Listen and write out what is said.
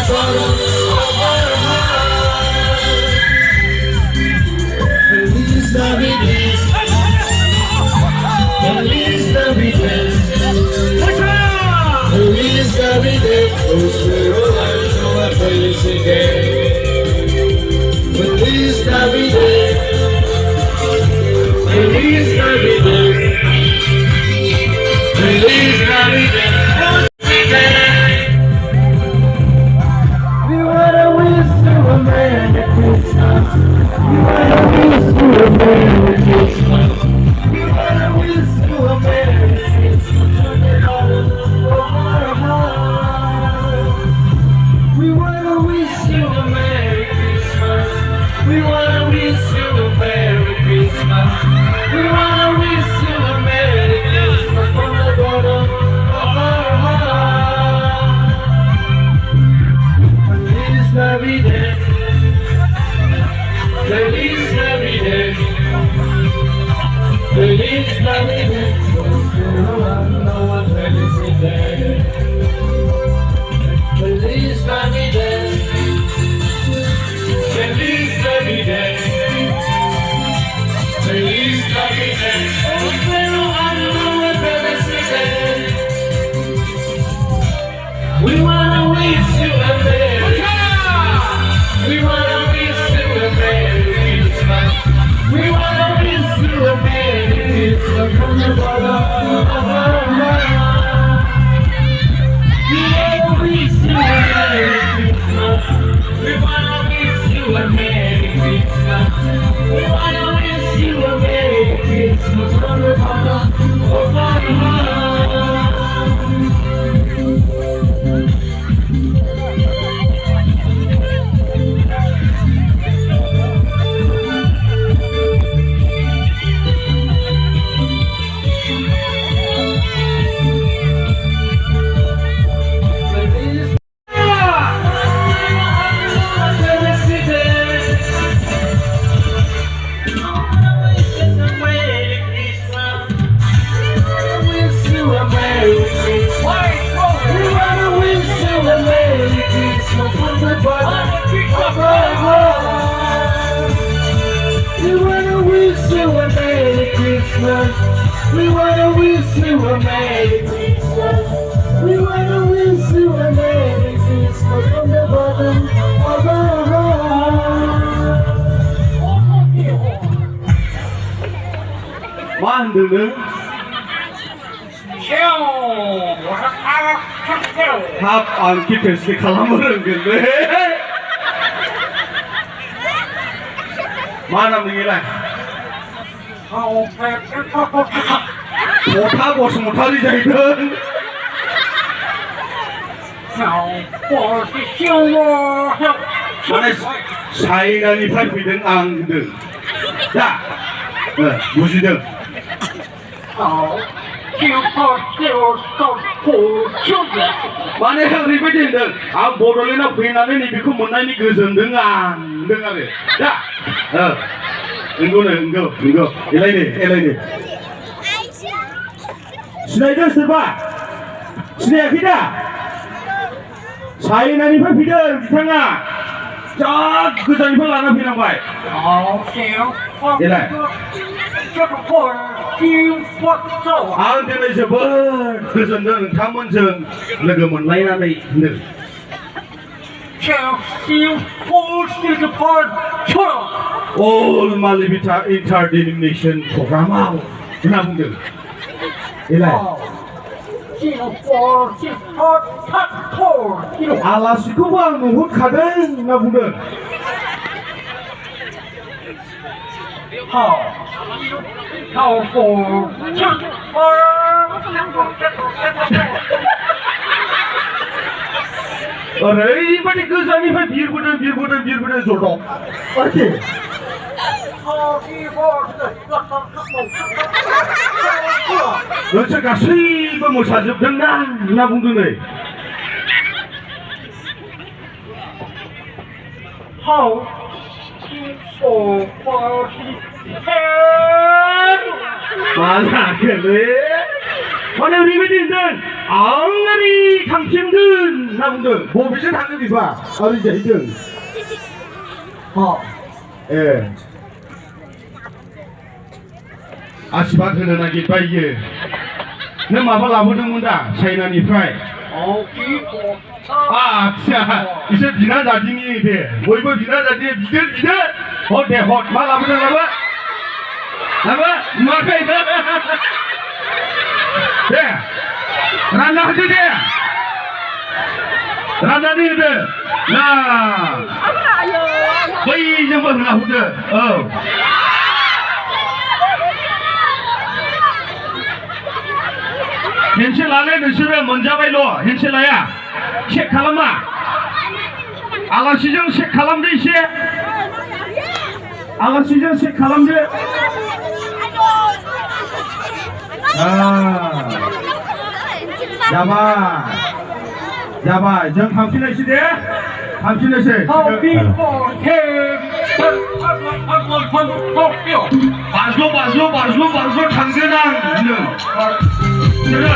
bottom of my heart. Feliz Navidad, Feliz Navidad, Feliz Navidad, prospero año a felicidad. Feliz Navidad, Feliz Navidad, Feliz Navidad. We wanna wish you a Merry Christmas. We wanna wish you a Merry Christmas. We wanna wish you a Merry Christmas from the bottom of our heart. We wanna wish you a Merry Christmas. We wanna wish you a Merry Christmas. We wanna wish you a Merry Christmas from the bottom of our heart. Feliz Navidad, Feliz Navidad, Feliz Navidad, prospero año a felicidad. Feliz Navidad, Feliz Navidad, Feliz Navidad, prospero año a felicidad. We wanna wish you a Merry Christmas. We wanna wish you a Merry Christmas. We wanna wish you a Merry Christmas from the bottom of our heart. We wanna wish you a Merry Christmas. We wanna wish you a Merry Christmas. We wanna wish you a Merry Christmas from the bottom of our heart. We wanna wish you a Merry Christmas. We wanna wish you a Merry Christmas from the bottom of our heart. 만드는 합안 기패스 칼라모는 건데 말하는 게 못하고 못하리 자이든 만에 사이간이 발피든 앙든 자 무시든 만에 리베든든 아 모럴리나 부인하는 이비코 못나니 그선든 앙든 아래 자 응고는 응고 엘라이네 시나이더 스바 시나야키다 사이나니파 비들 비상아 저 그전이파 라나 비난 거야 엘라이 아은데는 저번 그전은 감원전 너그먼 라이나네 늘 All Malivita Denomination programma 나분들 알라시코바 누구 가든 나분들 ओरैबायदि गोजाननिफ्राय बिरबोदों जद' आरोखि नोंसोर गासैबो मोसाजोबदोंना होनना बुंदों नै मा जाखोलै माने ओरैबायदि होनदों आंगारि थांफिनगोन होनना बुंदों बबेजों थांनो बिबा ओरैजाय जों आशीर्वाद होनो नागिरबाय इयो नों माबा लाबोदोंमोन दा चाइनानिफ्राय आच्छा इसोर बिना जादिनि बे बयबो बिना जादि बिदो हर दे हर मा लाबोदों लाबो नुवाखै दे रानना होदो दे राननानै होदो ना बैजोंबो होना हरदो औ हेनसे लालाय नोंसोरो मोनजाबायल' हेनसे लाया चेक खालामा आलासिजों चेक खालामदो एसे आलासिजों चेक खालामदो जाबाय जों थांफिननोसै दे थांफिननोसै बाज्ल' थांगोन आं नोंसोरो